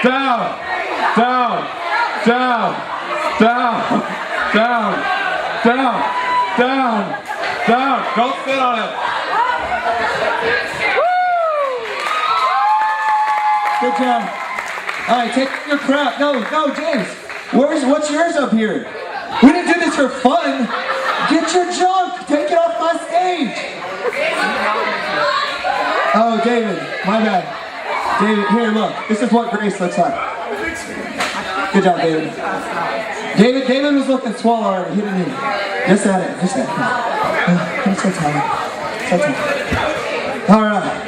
Down, down, down, down, down, down, down, down. Don't sit on it. Good job. All right, take your crap. No, James. What's yours up here? We didn't do this for fun. Get your junk. Take it off my stage. Oh, David, my bad. David, here, look. This is what Grace looks like. Good job, David. David was looking swell already. He didn't even. Just at it. I'm so tired. All right.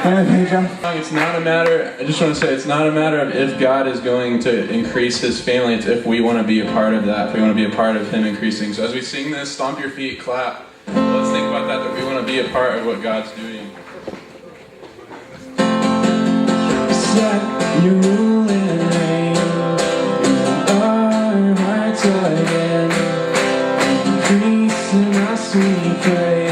It's not a matter, I just want to say, it's not a matter of if God is going to increase his family, it's if we want to be a part of that, if we want to be a part of him increasing. So as we sing this, stomp your feet, clap, let's think about that we want to be a part of what God's doing. Set your rule and reign in our hearts again. Increase in us we pray.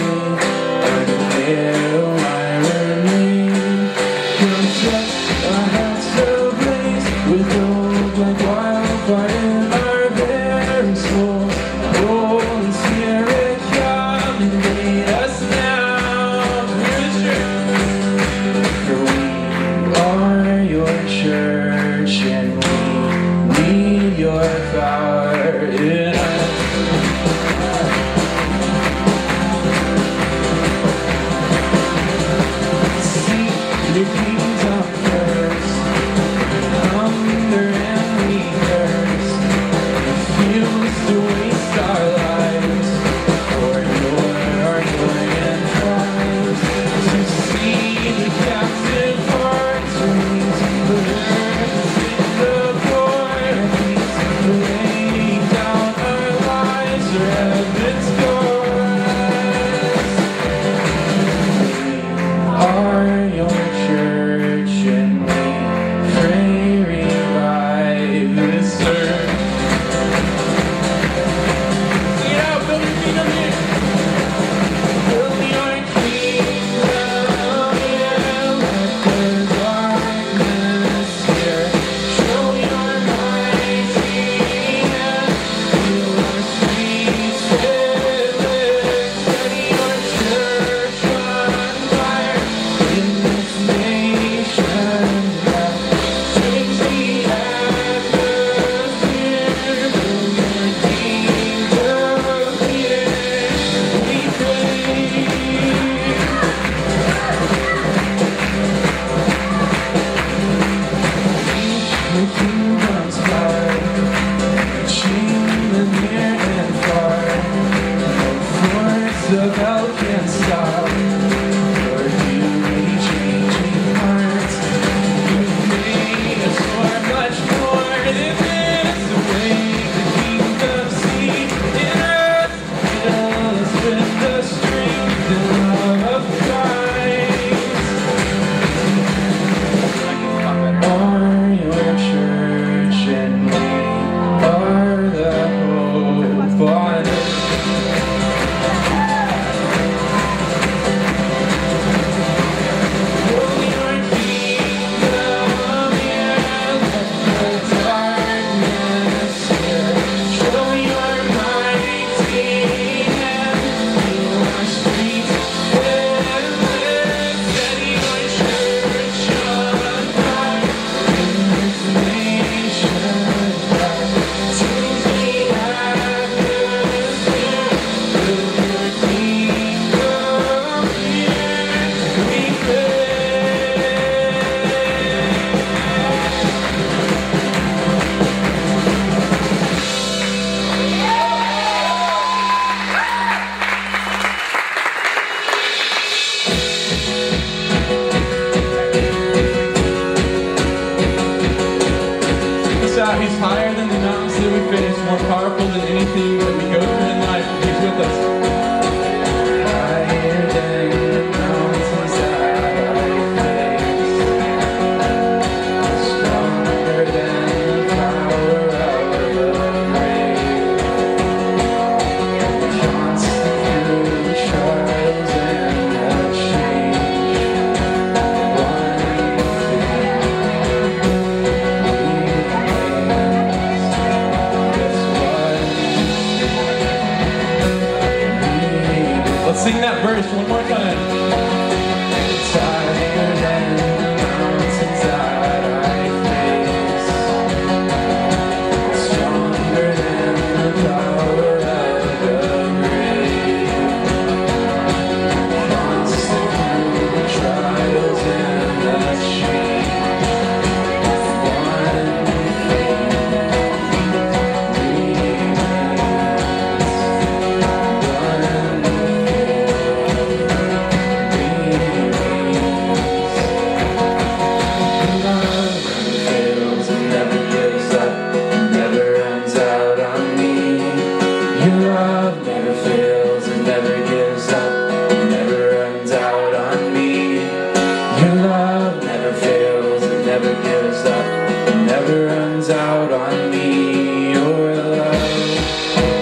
pours out on me. Your love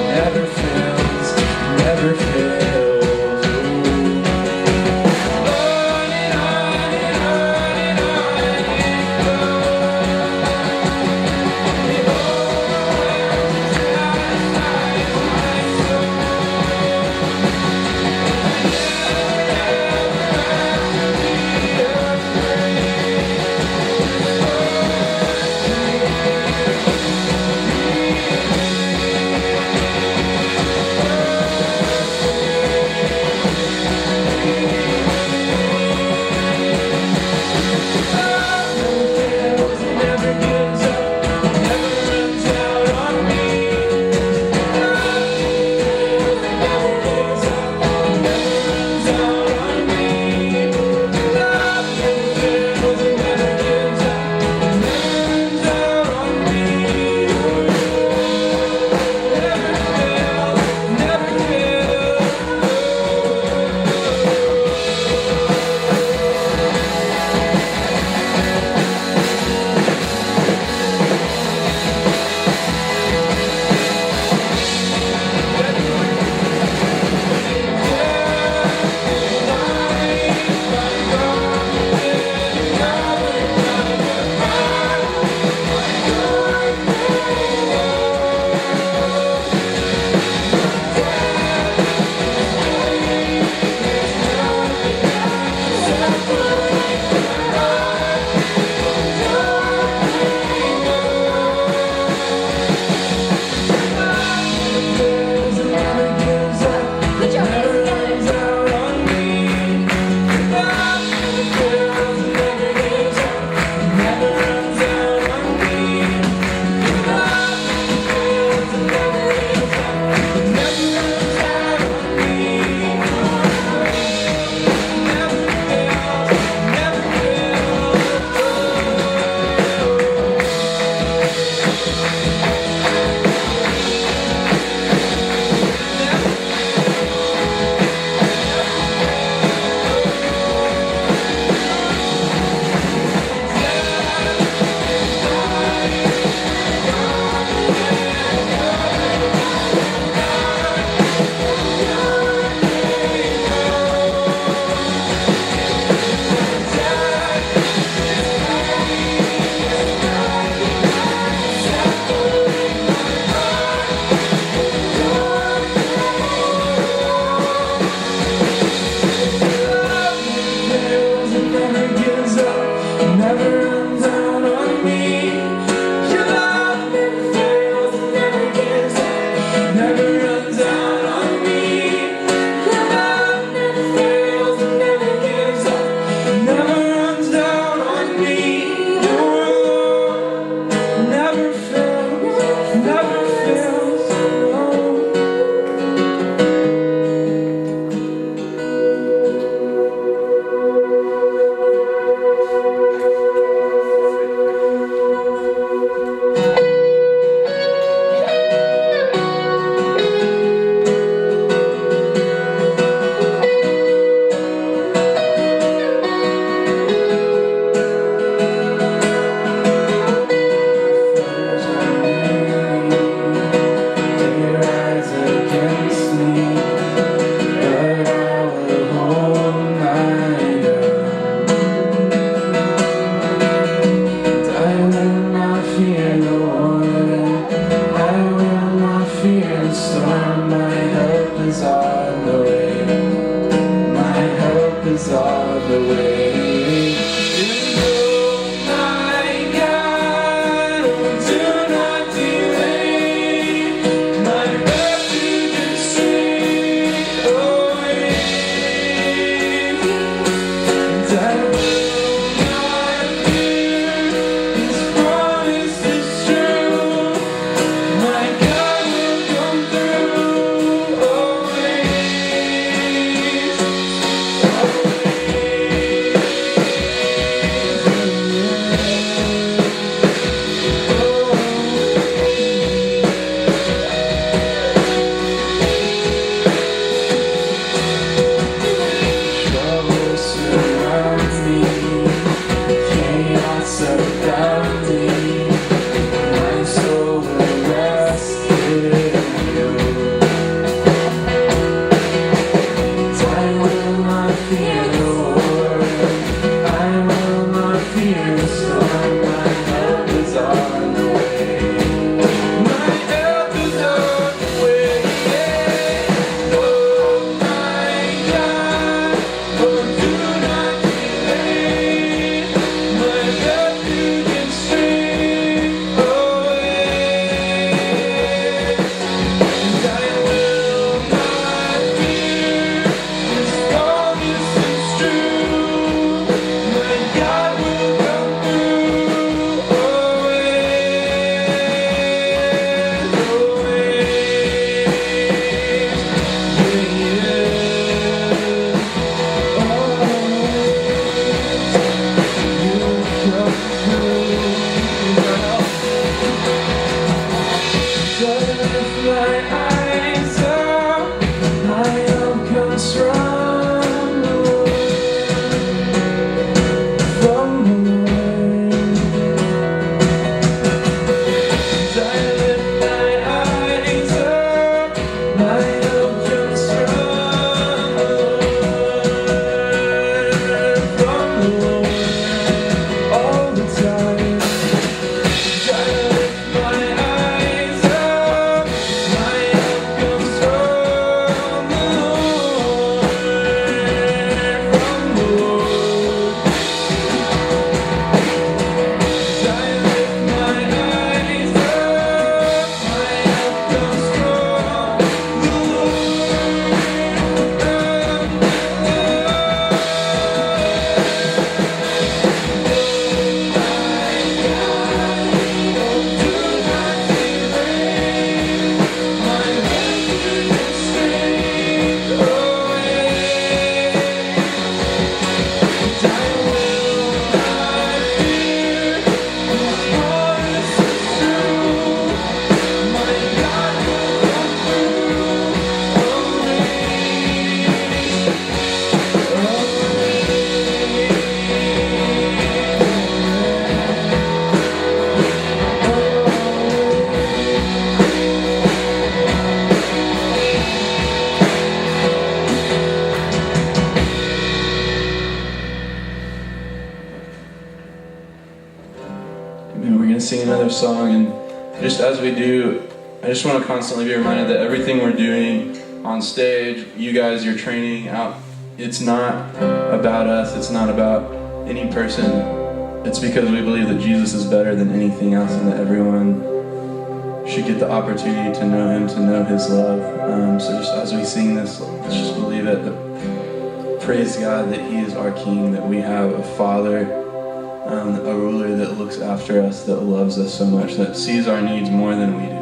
never fails, never fails. On and on and on and on it goes. going to sing another song, and just as we do, I just want to constantly be reminded that everything we're doing on stage, you guys, your training out, it's not about us, it's not about any person. It's because we believe that Jesus is better than anything else and that everyone should get the opportunity to know Him, to know His love. So just as we sing this, let's just believe it. Praise God that He is our King, that we have a Father, a ruler that looks after us, that loves us so much, that sees our needs more than we do.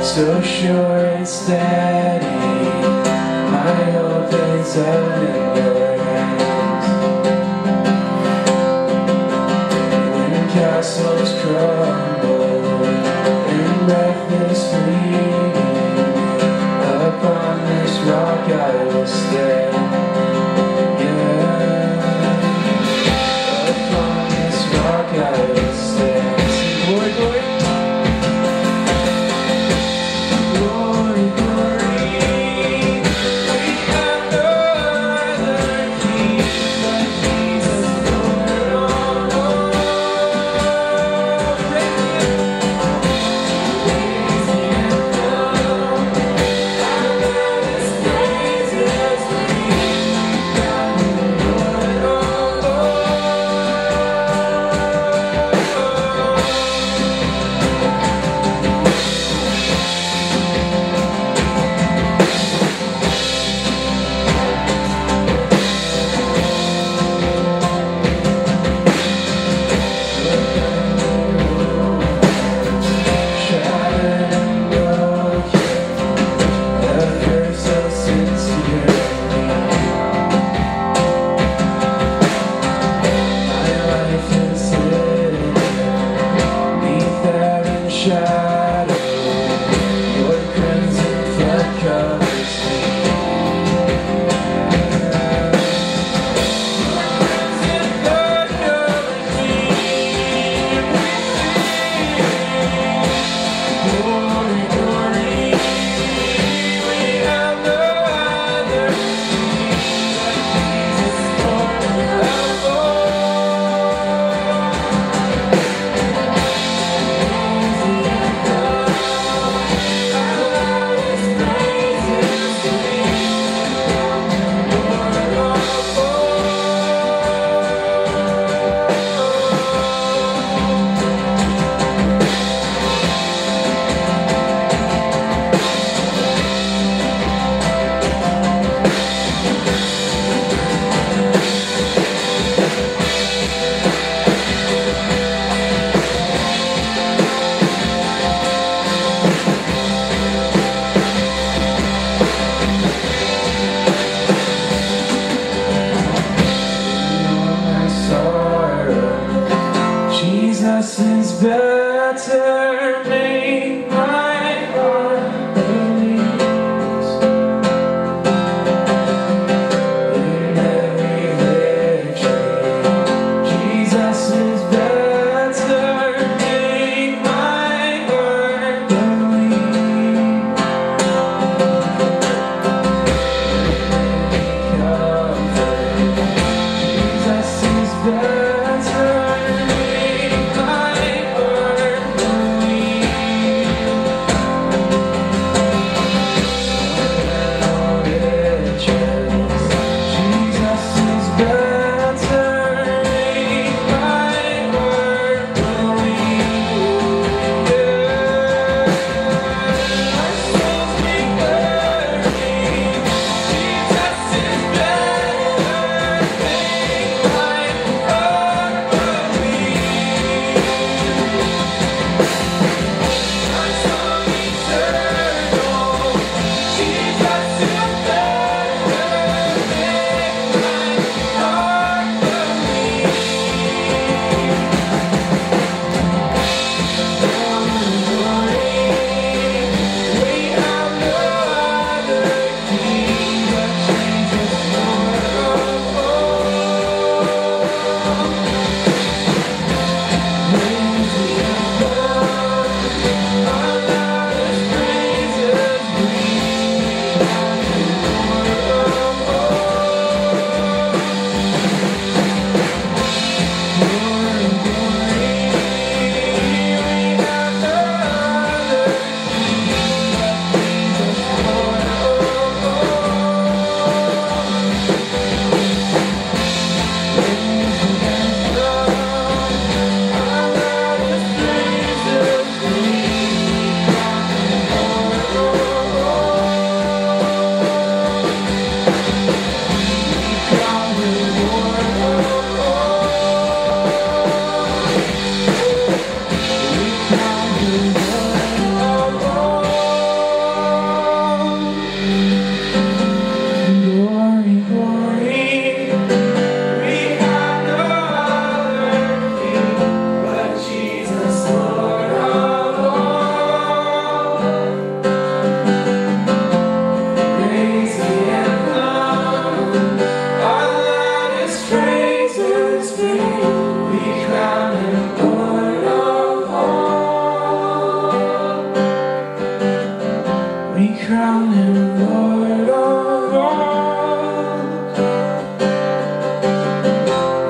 So sure and steady, my hope is out in your hands. When castles crumble and breath is fleeting, upon this rock I will stand. Yeah, upon this rock I will stand. Sing, glory, glory.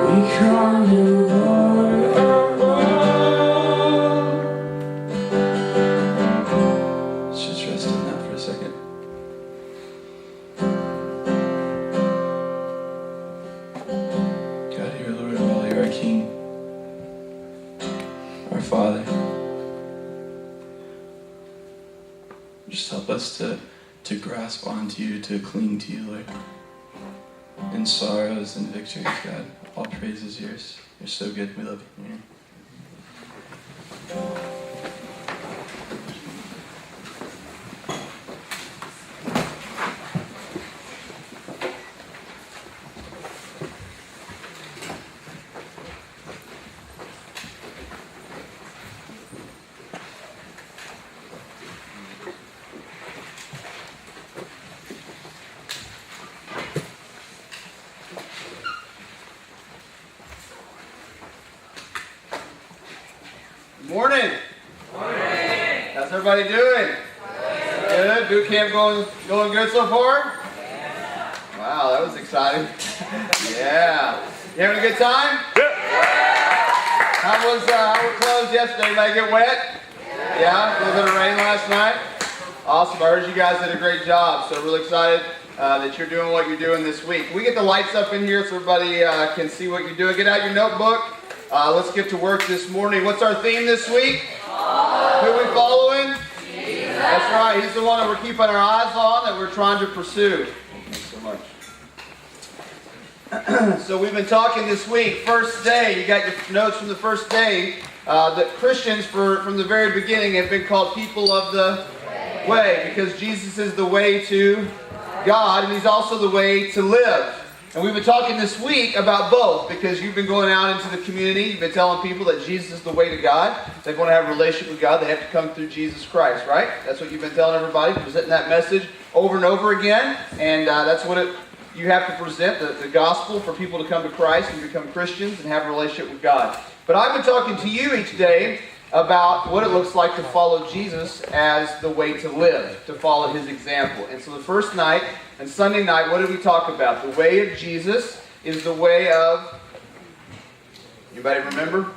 We call you Lord of all. Let's just rest in that for a second. God, you are Lord of all. You are our King, our Father. Just help us to grasp onto you, to cling to you, Lord. In sorrows and victories, God, all praise is yours. You're so good. We love you. Amen. Morning. How's everybody doing? Good. Boot camp going good so far? Wow, that was exciting. Yeah. You having a good time? How was clothes yesterday? Anybody get wet? Yeah. A little bit of rain last night. Awesome. I heard you guys did a great job. So really excited that you're doing what you're doing this week. We get the lights up in here so everybody can see what you're doing. Get out your notebook. Let's get to work this morning. What's our theme this week? Who are we following? Jesus. That's right. He's the one that we're keeping our eyes on, that we're trying to pursue. Thanks so much. So we've been talking this week, first day. You got your notes from the first day. That Christians, from the very beginning, have been called people of the way, because Jesus is the way to God, and He's also the way to live. And we've been talking this week about both, because you've been going out into the community, you've been telling people that Jesus is the way to God. If they want to have a relationship with God, they have to come through Jesus Christ, right? That's what you've been telling everybody, presenting that message over and over again. And that's what you have to present, the gospel, for people to come to Christ and become Christians and have a relationship with God. But I've been talking to you each day about what it looks like to follow Jesus as the way to live, to follow His example. And so the first night and Sunday night, what did we talk about? The way of Jesus is the way of, anybody remember?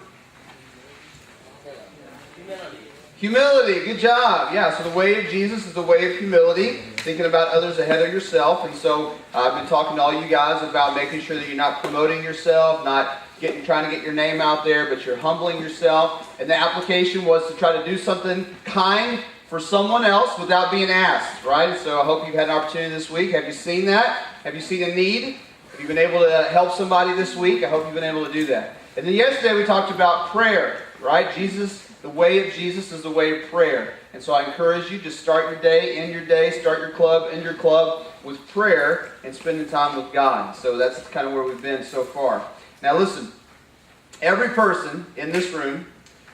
Humility. Good job. Yeah, so the way of Jesus is the way of humility, thinking about others ahead of yourself. And so I've been talking to all you guys about making sure that you're not promoting yourself, not trying to get your name out there, but you're humbling yourself. And the application was to try to do something kind for someone else without being asked, right? So I hope you've had an opportunity this week. Have you seen that? Have you seen a need? Have you been able to help somebody this week? I hope you've been able to do that. And then yesterday we talked about prayer, right? The way of Jesus is the way of prayer. And so I encourage you, just start your day, end your day, start your club, end your club with prayer and spending time with God. So that's kind of where we've been so far. Now listen, every person in this room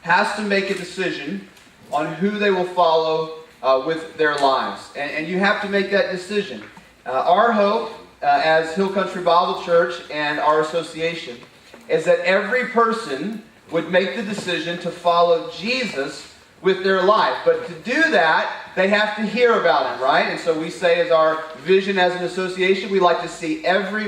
has to make a decision on who they will follow with their lives. And you have to make that decision. Our hope as Hill Country Bible Church and our association is that every person would make the decision to follow Jesus with their life. But to do that, they have to hear about Him, right? And so we say, as our vision as an association, we like to see every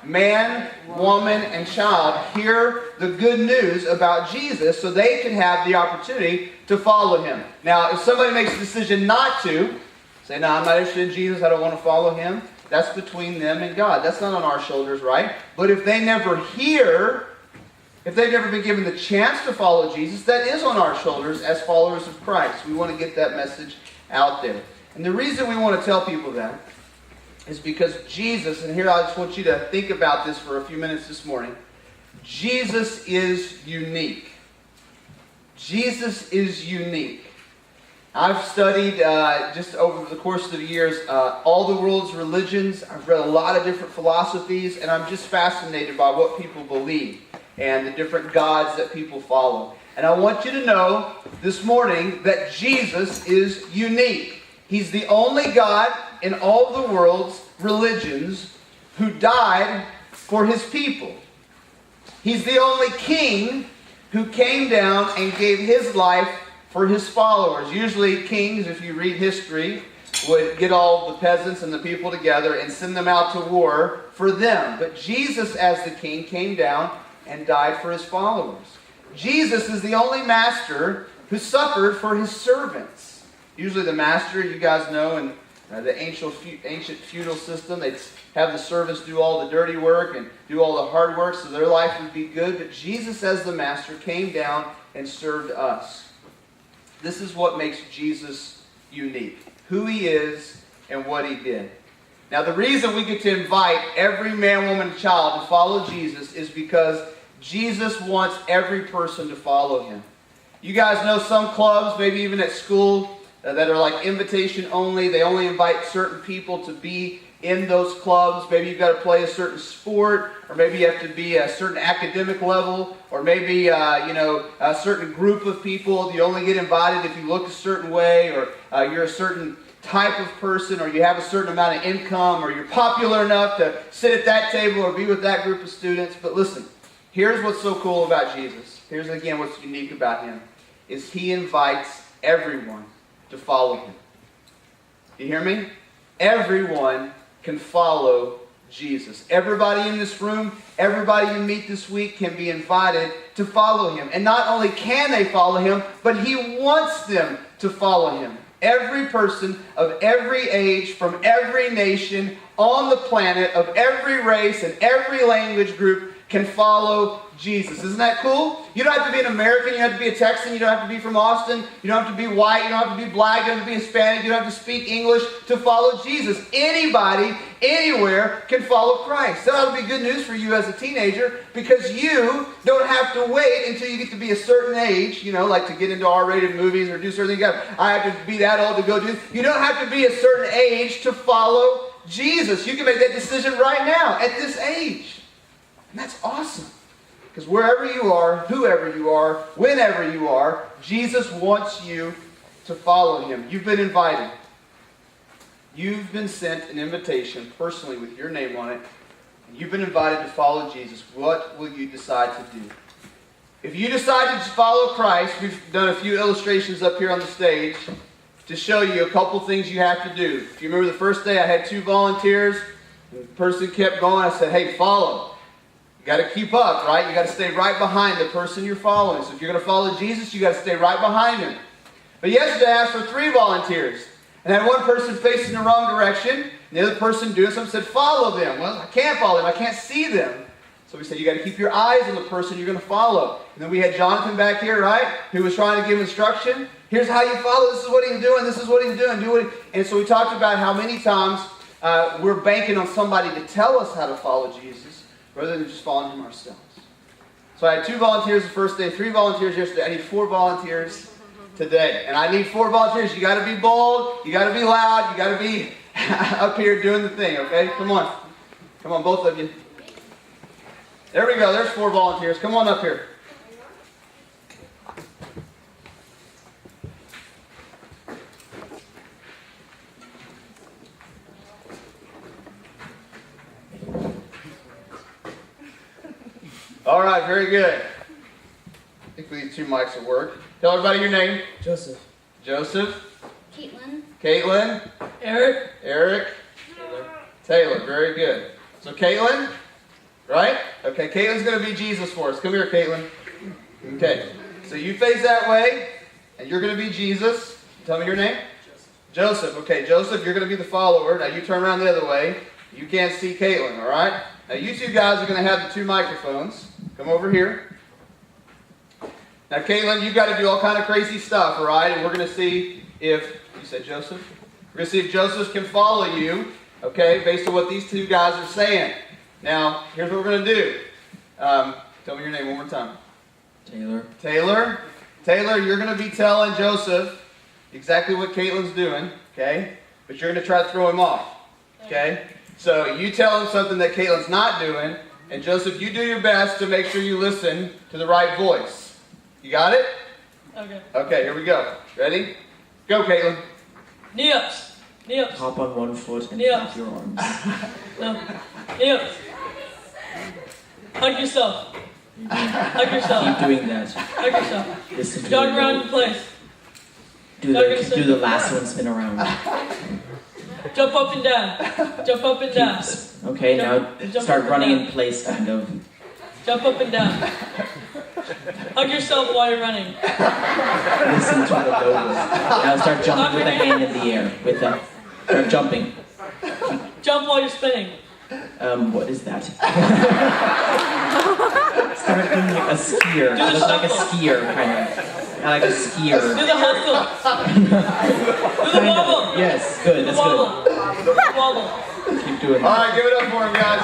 man, woman, and child hear the good news about Jesus so they can have the opportunity to follow Him. Now, if somebody makes a decision not to, say, no, I'm not interested in Jesus, I don't want to follow Him, that's between them and God. That's not on our shoulders, right? But if they never hear, if they've never been given the chance to follow Jesus, that is on our shoulders as followers of Christ. We want to get that message out there. And the reason we want to tell people that is because Jesus, and here I just want you to think about this for a few minutes this morning, Jesus is unique. Jesus is unique. I've studied, just over the course of the years, all the world's religions. I've read a lot of different philosophies, and I'm just fascinated by what people believe and the different gods that people follow. And I want you to know this morning that Jesus is unique. He's the only God in all the world's religions who died for His people. He's the only king who came down and gave His life for His followers. Usually kings, if you read history, would get all the peasants and the people together and send them out to war for them. But Jesus, as the king, came down and died for his followers. Jesus is the only master who suffered for his servants. Usually the master, you guys know, in the ancient feudal system, they'd have the servants do all the dirty work and do all the hard work so their life would be good. But Jesus, as the master, came down and served us. This is what makes Jesus unique. Who he is and what he did. Now the reason we get to invite every man, woman, and child to follow Jesus is because Jesus wants every person to follow him. You guys know some clubs, maybe even at school, that are like invitation only. They only invite certain people to be in those clubs. Maybe you've got to play a certain sport, or maybe you have to be a certain academic level, or maybe a certain group of people. You only get invited if you look a certain way, or you're a certain type of person, or you have a certain amount of income, or you're popular enough to sit at that table or be with that group of students. But listen, here's what's so cool about Jesus. Here's again what's unique about him, is he invites everyone to follow him. Do you hear me? Everyone can follow Jesus. Everybody in this room, everybody you meet this week can be invited to follow him. And not only can they follow him, but he wants them to follow him. Every person of every age, from every nation on the planet, of every race and every language group can follow Jesus. Isn't that cool? You don't have to be an American. You don't have to be a Texan. You don't have to be from Austin. You don't have to be white. You don't have to be black. You don't have to be Hispanic. You don't have to speak English to follow Jesus. Anybody, anywhere can follow Christ. That ought to be good news for you as a teenager, because you don't have to wait until you get to be a certain age, like to get into R-rated movies or do certain things. I have to be that old to go do. You don't have to be a certain age to follow Jesus. You can make that decision right now at this age. And that's awesome. Because wherever you are, whoever you are, whenever you are, Jesus wants you to follow him. You've been invited. You've been sent an invitation personally with your name on it. And you've been invited to follow Jesus. What will you decide to do? If you decide to follow Christ, we've done a few illustrations up here on the stage to show you a couple things you have to do. If you remember the first day, I had 2 volunteers. And the person kept going. I said, hey, follow. You got to keep up, right? You got to stay right behind the person you're following. So if you're going to follow Jesus, you got to stay right behind him. But yesterday I asked for 3 volunteers. And I had one person facing the wrong direction, and the other person doing something said, follow them. Well, I can't follow them. I can't see them. So we said, you got to keep your eyes on the person you're going to follow. And then we had Jonathan back here, right, who was trying to give instruction. Here's how you follow. This is what he's doing. This is what he's doing. And so we talked about how many times we're banking on somebody to tell us how to follow Jesus, rather than just following him ourselves. So I had 2 volunteers the first day, 3 volunteers yesterday. I need 4 volunteers today. And I need 4 volunteers. You got to be bold. You got to be loud. You got to be up here doing the thing, okay? Come on. Come on, both of you. There we go. There's 4 volunteers. Come on up here. All right, very good. I think these 2 mics will work. Tell everybody your name. Joseph. Joseph. Caitlin. Caitlin. Eric. Eric. Taylor. Very good. So Caitlin, right? Okay, Caitlin's going to be Jesus for us. Come here, Caitlin. Okay. So you face that way, and you're going to be Jesus. Tell me your name. Joseph. Okay, Joseph, you're going to be the follower. Now you turn around the other way. You can't see Caitlin, all right? Now you 2 guys are going to have the 2 microphones. Come over here. Now, Caitlin, you've got to do all kind of crazy stuff, all right? And we're going to see if, you said Joseph? We're going to see if Joseph can follow you, okay, based on what these 2 guys are saying. Now, here's what we're going to do. Tell me your name one more time. Taylor. Taylor. Taylor, you're going to be telling Joseph exactly what Caitlin's doing, okay? But you're going to try to throw him off, okay? So you tell him something that Caitlin's not doing, and Joseph, you do your best to make sure you listen to the right voice. You got it? Okay. Okay, here we go. Ready? Go, Caitlin. Knee ups. Knee ups. Hop on one foot and Yeah. flap your arms. No. Knee ups. Hug yourself. Hug yourself. Keep doing that. Hug yourself. Listen to Jog your around goal. in place. Do the last one, spin around. Jump up and down. Jump up and down. Okay, now Jump start up and running down. in place, kind of. Jump up and down. Hug yourself while you're running. Listen to the logo. Now start jumping with a hand in the air. With that. Start jumping. Jump while you're spinning. What is that? Start doing like a skier. Do the Just like a shuffle. skier, kind of. Like a skier. Do the hustle. Do the Kind wobble. of. Yes, good. That's good. Wobble. Wobble. Keep doing All that. right, give it up for him, guys.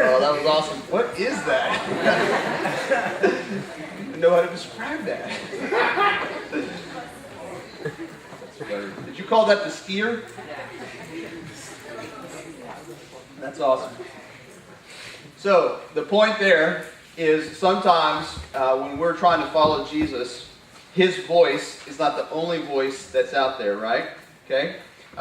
Oh, that was awesome. What is that? I don't know how to describe that. Did you call that the skier? That's awesome. So, the point there is sometimes when we're trying to follow Jesus, his voice is not the only voice that's out there, right? Okay?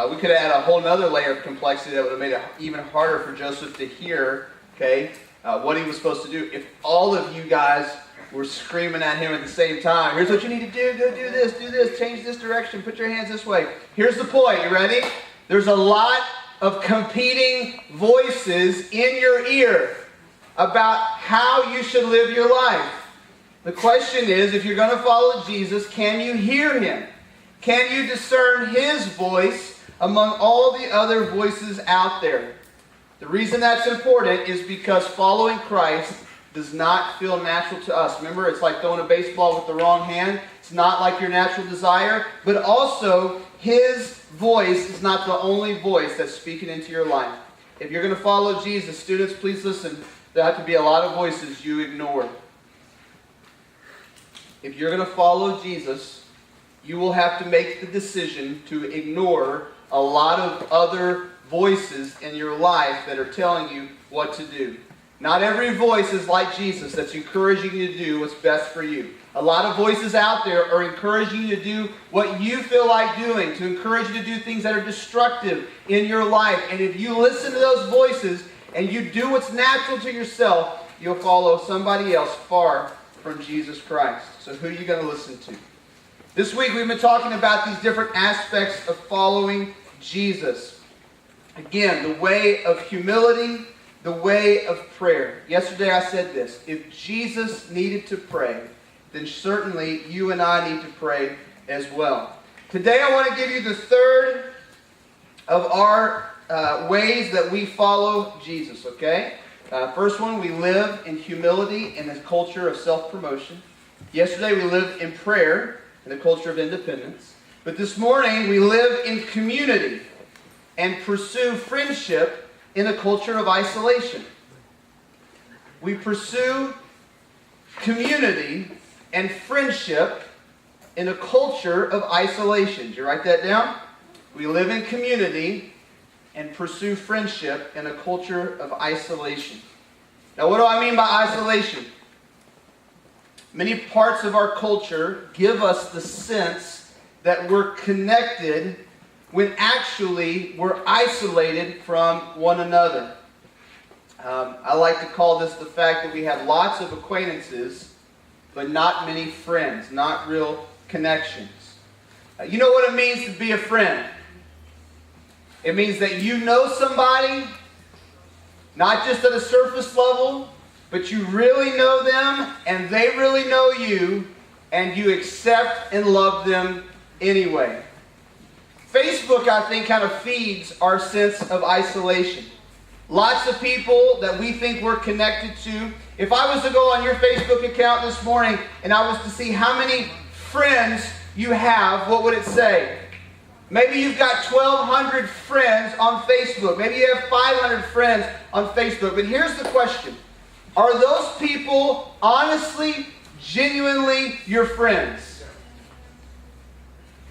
We could add a whole other layer of complexity that would have made it even harder for Joseph to hear, okay, what he was supposed to do. If all of you guys were screaming at him at the same time, here's what you need to do, go do this, change this direction, put your hands this way. Here's the point, you ready? There's a lot of competing voices in your ear about how you should live your life. The question is, if you're going to follow Jesus, can you hear him? Can you discern his voice among all the other voices out there? The reason that's important is because following Christ does not feel natural to us. Remember, it's like throwing a baseball with the wrong hand. It's not like your natural desire, but also his voice is not the only voice that's speaking into your life. If you're going to follow Jesus, students, please listen. There have to be a lot of voices you ignore. If you're going to follow Jesus, you will have to make the decision to ignore a lot of other voices in your life that are telling you what to do. Not every voice is like Jesus that's encouraging you to do what's best for you. A lot of voices out there are encouraging you to do what you feel like doing, to encourage you to do things that are destructive in your life. And if you listen to those voices and you do what's natural to yourself, you'll follow somebody else far from Jesus Christ. So who are you going to listen to? This week we've been talking about these different aspects of following Jesus. Again, the way of humility, the way of prayer. Yesterday I said this: if Jesus needed to pray, then certainly you and I need to pray as well. Today I want to give you the third of our ways that we follow Jesus, okay? First one, we live in humility in a culture of self-promotion. Yesterday we lived in prayer in the culture of independence. But this morning we live in community and pursue friendship in a culture of isolation. We pursue community and friendship in a culture of isolation. Did you write that down? We live in community and pursue friendship in a culture of isolation. Now, what do I mean by isolation? Many parts of our culture give us the sense that we're connected when actually we're isolated from one another. I like to call this the fact that we have lots of acquaintances, but not many friends, not real connections. You know what it means to be a friend? It means that you know somebody, not just at a surface level, but you really know them and they really know you, and you accept and love them anyway. Facebook, I think, kind of feeds our sense of isolation. Lots of people that we think we're connected to. If I was to go on your Facebook account this morning and I was to see how many friends you have, what would it say? Maybe you've got 1,200 friends on Facebook. Maybe you have 500 friends on Facebook. But here's the question. Are those people honestly, genuinely your friends?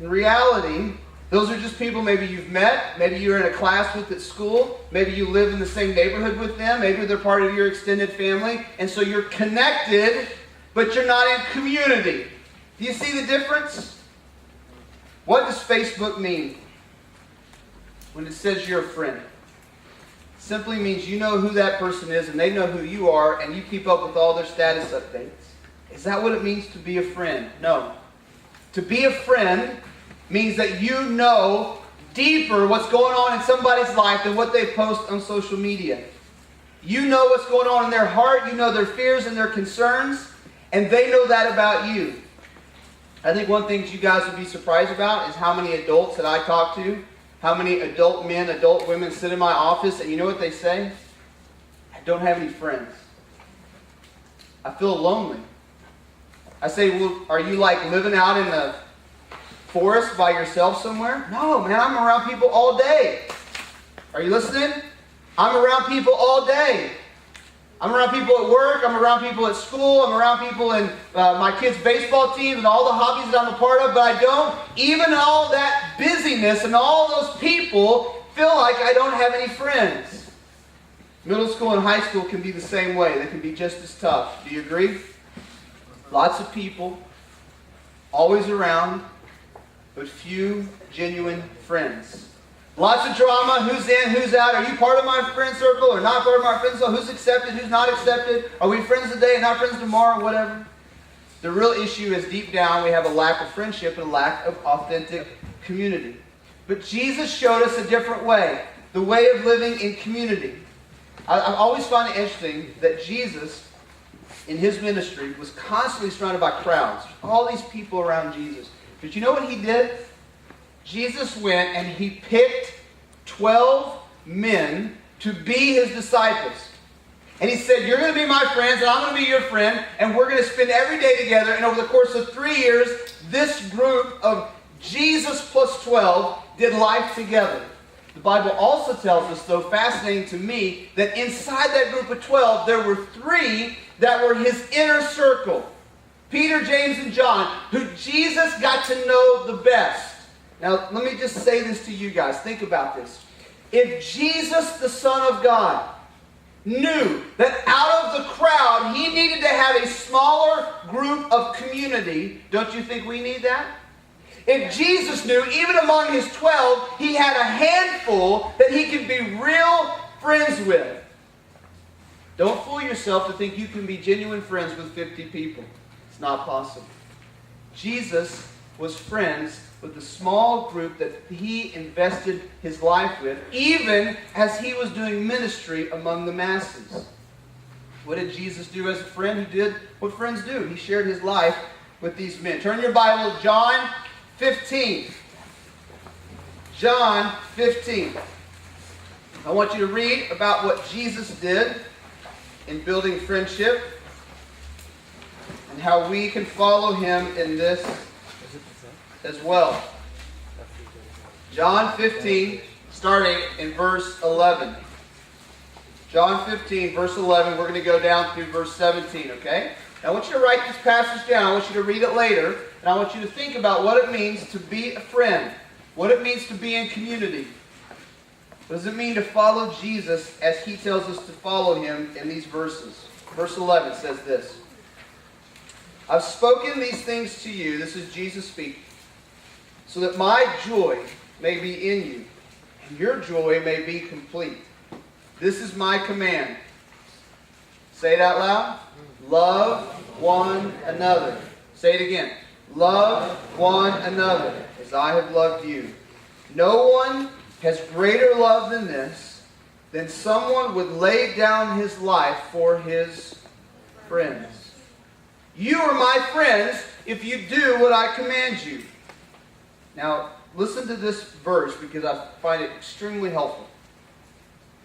In reality, those are just people maybe you've met, maybe you're in a class with at school, maybe you live in the same neighborhood with them, maybe they're part of your extended family, and so you're connected, but you're not in community. Do you see the difference? What does Facebook mean when it says you're a friend? It simply means you know who that person is and they know who you are, and you keep up with all their status updates. Is that what it means to be a friend? No. To be a friend means that you know deeper what's going on in somebody's life than what they post on social media. You know what's going on in their heart, you know their fears and their concerns, and they know that about you. I think one thing you guys would be surprised about is how many adults that I talk to, how many adult men, adult women sit in my office, and you know what they say? I don't have any friends. I feel lonely. I say, well, are you like living out in the forest by yourself somewhere? No, man, I'm around people all day. Are you listening? I'm around people all day. I'm around people at work. I'm around people at school. I'm around people in my kids' baseball teams and all the hobbies that I'm a part of. But I don't, even all that busyness and all those people, feel like I don't have any friends. Middle school and high school can be the same way. They can be just as tough. Do you agree? Lots of people, always around, but few genuine friends. Lots of drama, who's in, who's out. Are you part of my friend circle or not part of my friend circle? Who's accepted, who's not accepted? Are we friends today and not friends tomorrow, whatever? The real issue is deep down we have a lack of friendship and a lack of authentic community. But Jesus showed us a different way, the way of living in community. I always find it interesting that Jesus, in his ministry, was constantly surrounded by crowds. All these people around Jesus. But you know what he did? Jesus went and he picked 12 men to be his disciples. And he said, you're going to be my friends, and I'm going to be your friend, and we're going to spend every day together. And over the course of 3 years, this group of Jesus plus 12 did life together. The Bible also tells us, though fascinating to me, that inside that group of 12, there were 3 that were his inner circle. Peter, James, and John, who Jesus got to know the best. Now, let me just say this to you guys. Think about this. If Jesus, the Son of God, knew that out of the crowd, he needed to have a smaller group of community, don't you think we need that? If Jesus knew, even among his 12, he had a handful that he could be real friends with. Don't fool yourself to think you can be genuine friends with 50 people. It's not possible. Jesus was friends with the small group that he invested his life with, even as he was doing ministry among the masses. What did Jesus do as a friend? He did what friends do. He shared his life with these men. Turn your Bible to John 15. John 15. I want you to read about what Jesus did in building friendship and how we can follow him in this as well. John 15, starting in verse 11. John 15, verse 11. We're going to go down through verse 17, okay? Now, I want you to write this passage down. I want you to read it later. And I want you to think about what it means to be a friend. What it means to be in community. What does it mean to follow Jesus as he tells us to follow him in these verses? Verse 11 says this. I've spoken these things to you. This is Jesus speaking. So that my joy may be in you, and your joy may be complete. This is my command. Say it out loud. Love one another. Say it again. Love one another as I have loved you. No one has greater love than this, than someone would lay down his life for his friends. You are my friends if you do what I command you. Now, listen to this verse because I find it extremely helpful.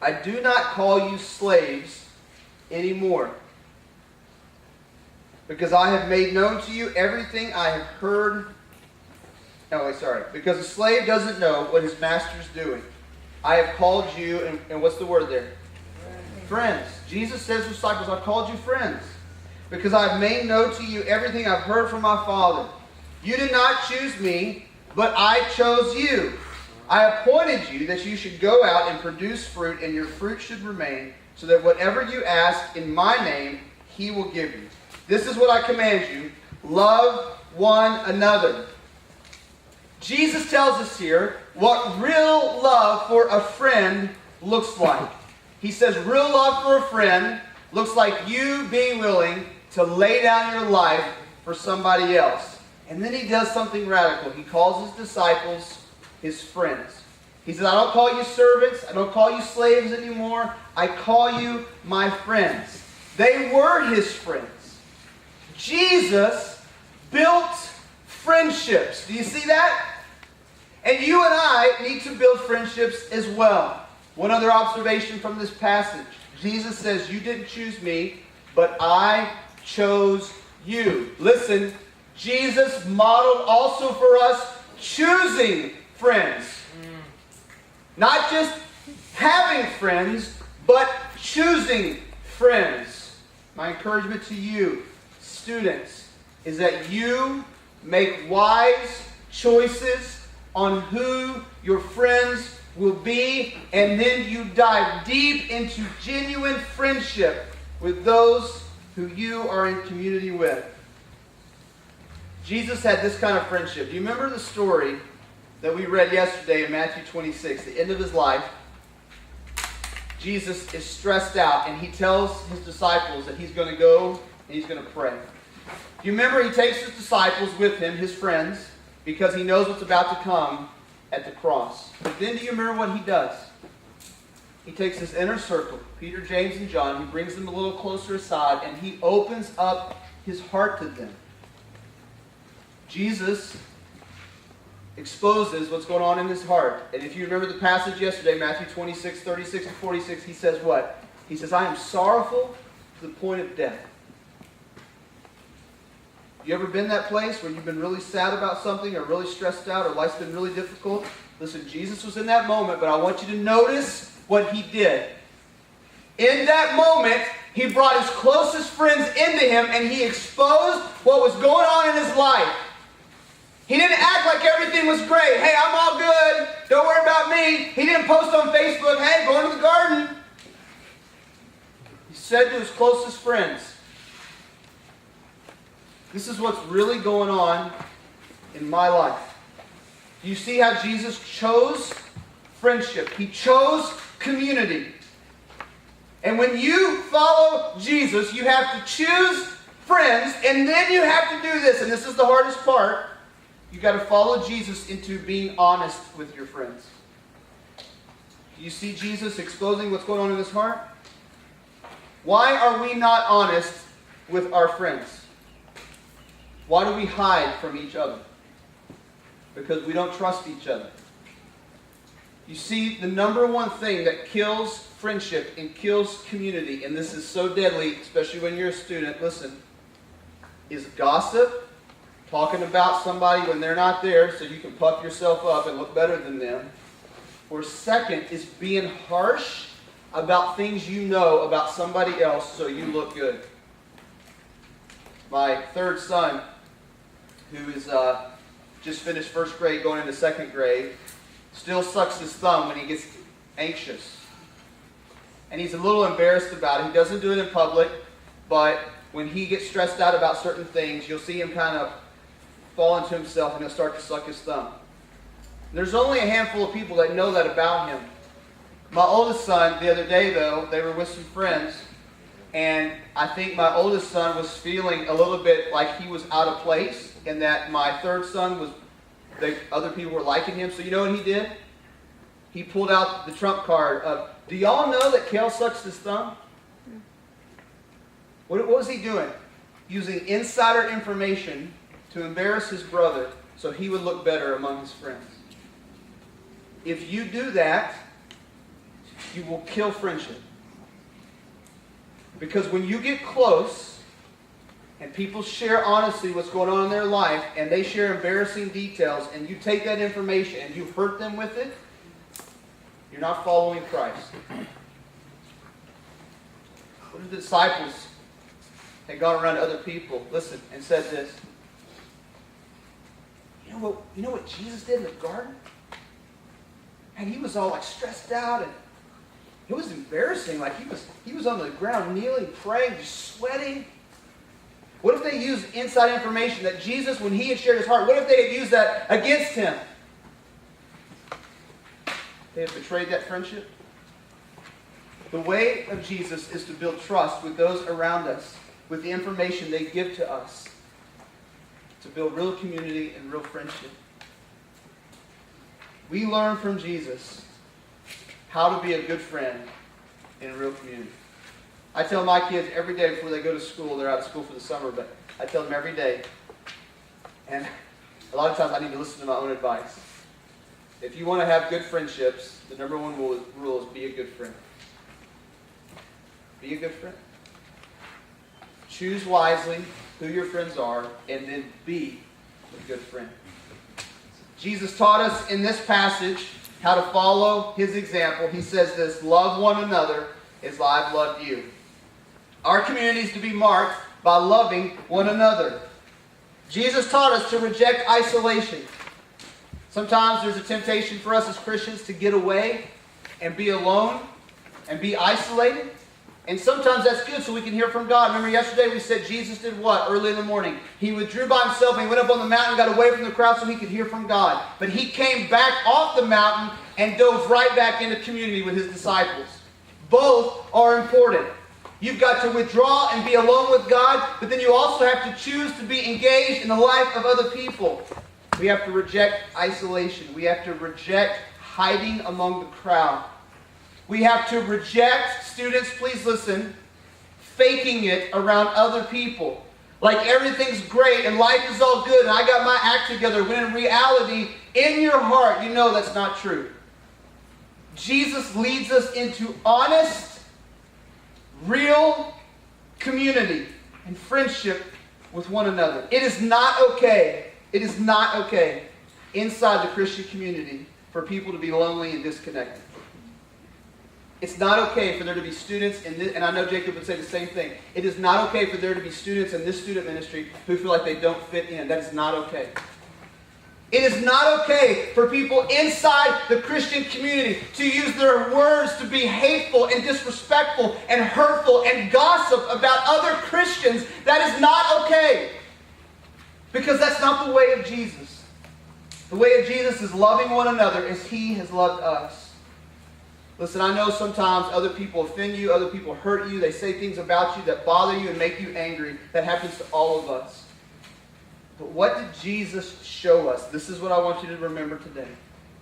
I do not call you slaves anymore, because I have made known to you everything I have heard. Because a slave doesn't know what his master's doing. I have called you, and what's the word there? Friends. Jesus says to his disciples, I've called you friends, because I have made known to you everything I've heard from my Father. You did not choose me, but I chose you. I appointed you that you should go out and produce fruit, and your fruit should remain, so that whatever you ask in my name, he will give you. This is what I command you. Love one another. Jesus tells us here what real love for a friend looks like. He says real love for a friend looks like you being willing to lay down your life for somebody else. And then he does something radical. He calls his disciples his friends. He says, I don't call you servants. I don't call you slaves anymore. I call you my friends. They were his friends. Jesus built friendships. Do you see that? And you and I need to build friendships as well. One other observation from this passage. Jesus says, you didn't choose me, but I chose you. Listen, Jesus modeled also for us choosing friends. Not just having friends, but choosing friends. My encouragement to you, students, is that you make wise choices on who your friends will be, and then you dive deep into genuine friendship with those who you are in community with. Jesus had this kind of friendship. Do you remember the story that we read yesterday in Matthew 26, the end of his life? Jesus is stressed out, and he tells his disciples that he's going to go and he's going to pray. Do you remember he takes his disciples with him, his friends, because he knows what's about to come at the cross. But then do you remember what he does? He takes his inner circle, Peter, James, and John. He brings them a little closer aside, and he opens up his heart to them. Jesus exposes what's going on in his heart. And if you remember the passage yesterday, Matthew 26, 36 to 46, he says what? He says, I am sorrowful to the point of death. You ever been that place where you've been really sad about something or really stressed out or life's been really difficult? Listen, Jesus was in that moment, but I want you to notice what he did. In that moment, he brought his closest friends into him and he exposed what was going on in his life. He didn't act like everything was great. Hey, I'm all good. Don't worry about me. He didn't post on Facebook, hey, going to the garden. He said to his closest friends, this is what's really going on in my life. Do you see how Jesus chose friendship? He chose community. And when you follow Jesus, you have to choose friends, and then you have to do this, and this is the hardest part. You've got to follow Jesus into being honest with your friends. Do you see Jesus exposing what's going on in his heart? Why are we not honest with our friends? Why do we hide from each other? Because we don't trust each other. You see, the number one thing that kills friendship and kills community, and this is so deadly, especially when you're a student, listen, is gossip. Talking about somebody when they're not there so you can puff yourself up and look better than them. Or second is being harsh about things you know about somebody else so you look good. My third son, who is just finished first grade going into second grade, still sucks his thumb when he gets anxious. And he's a little embarrassed about it. He doesn't do it in public, but when he gets stressed out about certain things, you'll see him kind of fall into himself and he'll start to suck his thumb. There's only a handful of people that know that about him. My oldest son, the other day though, they were with some friends, and I think my oldest son was feeling a little bit like he was out of place, and that my third son other people were liking him. So you know what he did? He pulled out the trump card of, do y'all know that Kale sucks his thumb? What was he doing? Using insider information to embarrass his brother so he would look better among his friends. If you do that, you will kill friendship. Because when you get close and people share honestly what's going on in their life and they share embarrassing details and you take that information and you hurt them with it, you're not following Christ. What if the disciples had gone around to other people, listen, and said this? You know what Jesus did in the garden? And he was all like stressed out, and it was embarrassing. Like he was on the ground kneeling, praying, just sweating. What if they used inside information that Jesus, when he had shared his heart, what if they had used that against him? They had betrayed that friendship. The way of Jesus is to build trust with those around us, with the information they give to us. to build real community and real friendship. We learn from Jesus how to be a good friend in a real community. I tell my kids every day before they go to school, they're out of school for the summer, but I tell them every day, and a lot of times I need to listen to my own advice. If you want to have good friendships, the number one rule is be a good friend. Be a good friend. Choose wisely who your friends are, and then be a good friend. Jesus taught us in this passage how to follow his example. He says this, love one another as I've loved you. Our community is to be marked by loving one another. Jesus taught us to reject isolation. Sometimes there's a temptation for us as Christians to get away and be alone and be isolated. And sometimes that's good so we can hear from God. Remember yesterday we said Jesus did what early in the morning? He withdrew by himself and he went up on the mountain and got away from the crowd so he could hear from God. But he came back off the mountain and dove right back into community with his disciples. Both are important. You've got to withdraw and be alone with God, but then you also have to choose to be engaged in the life of other people. We have to reject isolation. We have to reject hiding among the crowd. We have to reject, students, please listen, faking it around other people. Like everything's great and life is all good and I got my act together, when in reality, in your heart, you know that's not true. Jesus leads us into honest, real community and friendship with one another. It is not okay. It is not okay inside the Christian community for people to be lonely and disconnected. It's not okay for there to be students in this, and I know Jacob would say the same thing. It is not okay for there to be students in this student ministry who feel like they don't fit in. That is not okay. It is not okay for people inside the Christian community to use their words to be hateful and disrespectful and hurtful and gossip about other Christians. That is not okay. Because that's not the way of Jesus. The way of Jesus is loving one another as he has loved us. Listen, I know sometimes other people offend you, other people hurt you, they say things about you that bother you and make you angry. That happens to all of us. But what did Jesus show us? This is what I want you to remember today.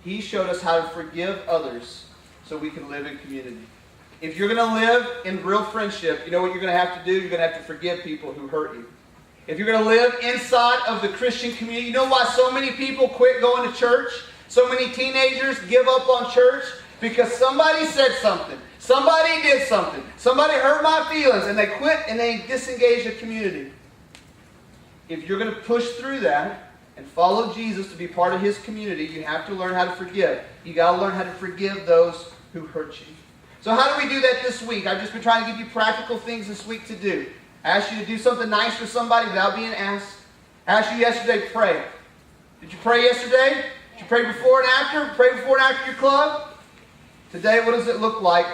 He showed us how to forgive others so we can live in community. If you're going to live in real friendship, you know what you're going to have to do? You're going to have to forgive people who hurt you. If you're going to live inside of the Christian community, you know why so many people quit going to church? So many teenagers give up on church? Because somebody said something. Somebody did something. Somebody hurt my feelings. And they quit and they disengage the community. If you're going to push through that and follow Jesus to be part of his community, you have to learn how to forgive. You got to learn how to forgive those who hurt you. So how do we do that this week? I've just been trying to give you practical things this week to do. I asked you to do something nice for somebody without being asked. I asked you yesterday, pray. Did you pray yesterday? Did you pray before and after? Pray before and after your club? Today, what does it look like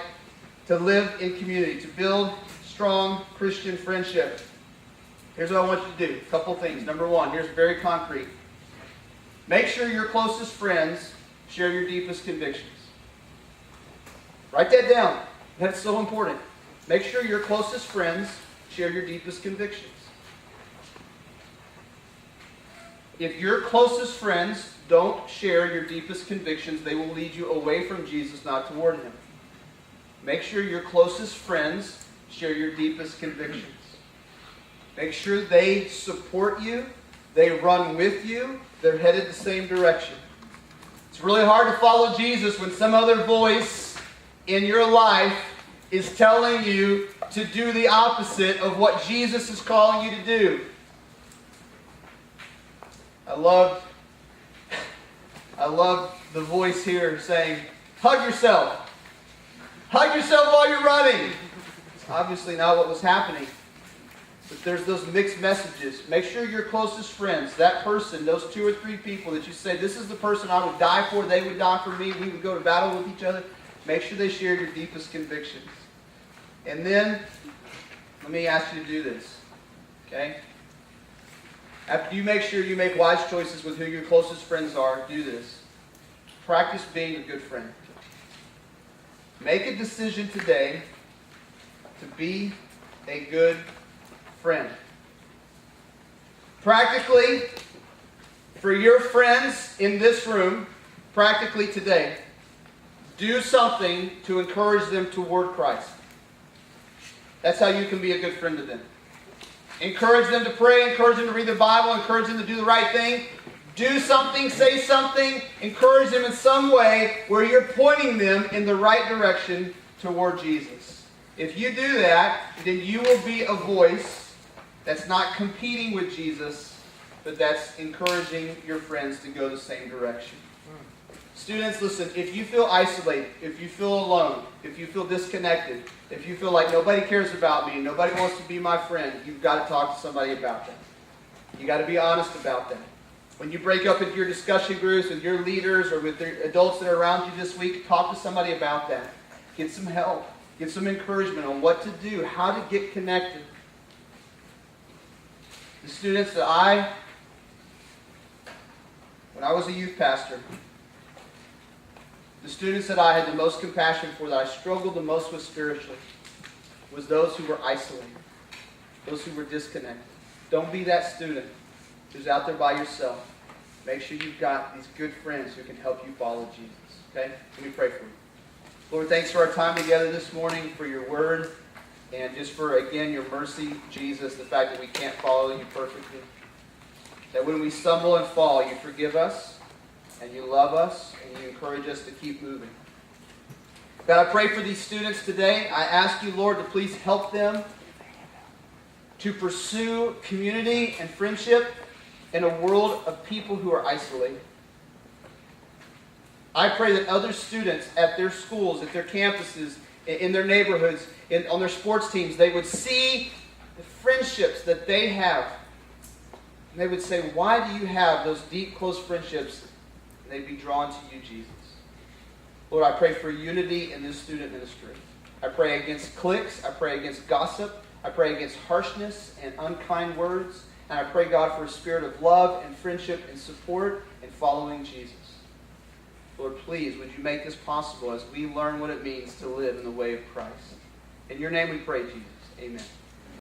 to live in community, to build strong Christian friendship? Here's what I want you to do. A couple things. Number one, here's very concrete. Make sure your closest friends share your deepest convictions. Write that down. That's so important. Make sure your closest friends share your deepest convictions. If your closest friends don't share your deepest convictions, they will lead you away from Jesus, not toward him. Make sure your closest friends share your deepest convictions. Make sure they support you, they run with you, they're headed the same direction. It's really hard to follow Jesus when some other voice in your life is telling you to do the opposite of what Jesus is calling you to do. I love the voice here saying, hug yourself. Hug yourself while you're running. It's obviously not what was happening. But there's those mixed messages. Make sure your closest friends, that person, those 2 or 3 people that you say, this is the person I would die for, they would die for me, we would go to battle with each other. Make sure they share your deepest convictions. And then, let me ask you to do this. Okay? After you make sure you make wise choices with who your closest friends are, do this. Practice being a good friend. Make a decision today to be a good friend. Practically, for your friends in this room, practically today, do something to encourage them toward Christ. That's how you can be a good friend to them. Encourage them to pray, encourage them to read the Bible, encourage them to do the right thing. Do something, say something, encourage them in some way where you're pointing them in the right direction toward Jesus. If you do that, then you will be a voice that's not competing with Jesus, but that's encouraging your friends to go the same direction. Students, listen, if you feel isolated, if you feel alone, if you feel disconnected, if you feel like nobody cares about me, nobody wants to be my friend, you've got to talk to somebody about that. You've got to be honest about that. When you break up into your discussion groups with your leaders or with the adults that are around you this week, talk to somebody about that. Get some help. Get some encouragement on what to do, how to get connected. The students that when I was a youth pastor, the students that I had the most compassion for, that I struggled the most with spiritually, was those who were isolated, those who were disconnected. Don't be that student who's out there by yourself. Make sure you've got these good friends who can help you follow Jesus. Okay? Let me pray for you. Lord, thanks for our time together this morning, for your word, and just for, again, your mercy, Jesus, the fact that we can't follow you perfectly. That when we stumble and fall, you forgive us, and you love us, and you encourage us to keep moving. God, I pray for these students today. I ask you, Lord, to please help them to pursue community and friendship in a world of people who are isolated. I pray that other students at their schools, at their campuses, in their neighborhoods, on their sports teams, they would see the friendships that they have. And they would say, why do you have those deep, close friendships? And they'd be drawn to you, Jesus. Lord, I pray for unity in this student ministry. I pray against cliques. I pray against gossip. I pray against harshness and unkind words. And I pray, God, for a spirit of love and friendship and support in following Jesus. Lord, please, would you make this possible as we learn what it means to live in the way of Christ. In your name we pray, Jesus. Amen.